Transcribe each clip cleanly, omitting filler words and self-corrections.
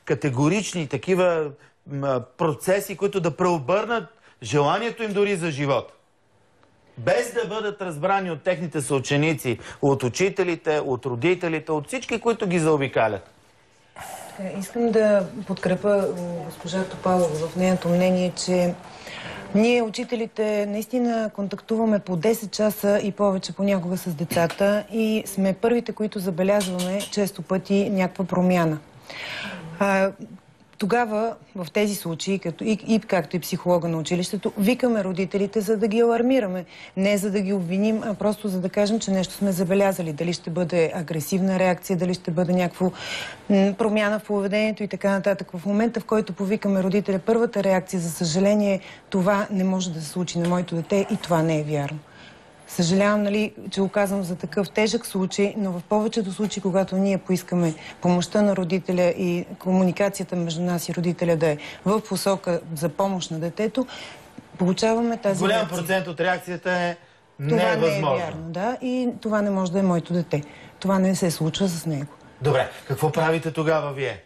категорични такива процеси, които да преобърнат желанието им дори за живот. Без да бъдат разбрани от техните съученици, от учителите, от родителите, от всички, които ги заобикалят. Искам да подкрепя госпожа Топалова в нейното мнение, че ние, учителите, наистина контактуваме по 10 часа и повече понякога с децата и сме първите, които забелязваме често пъти някаква промяна. Тогава, в тези случаи, както и психолога на училището, викаме родителите, за да ги алармираме. Не за да ги обвиним, а просто за да кажем, че нещо сме забелязали. Дали ще бъде агресивна реакция, дали ще бъде някаква промяна в поведението и така нататък. В момента, в който повикаме родителя, първата реакция, за съжаление, това не може да се случи на моето дете и това не е вярно. Съжалявам, че го казвам за такъв тежък случай, но в повечето случаи, когато ние поискаме помощта на родителя и комуникацията между нас и родителя да е в посока за помощ на детето, получаваме тази голям реакция. Процент от реакцията е това невъзможно. Това не е вярно, да, и това не може да е моето дете. Това не се случва с него. Добре, какво правите тогава вие?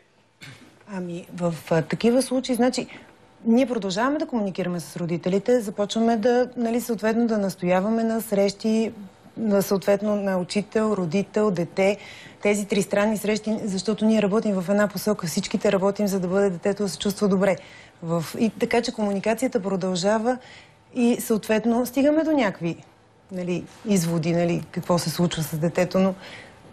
Ами, в такива случаи, значи, ние продължаваме да комуникираме с родителите, започваме да, съответно, да настояваме на срещи, съответно на учител, родител, дете, тези тристранни срещи, защото ние работим в една посока, всичките работим, за да бъде детето да се чувства добре. И така, че комуникацията продължава и съответно стигаме до някакви изводи, какво се случва с детето, но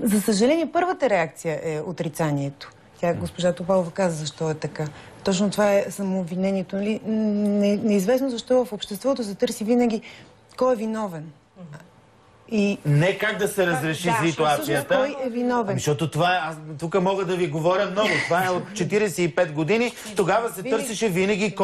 за съжаление първата реакция е отрицанието. Госпожа Топалова каза защо е така. Точно това е самообвинението. Неизвестно защо в обществото се търси винаги кой е виновен. Не как да се разреши ситуацията. Кой е виновен? Защото това е... Аз тук мога да ви говоря много. Това е от 45 години. Тогава се търсеше винаги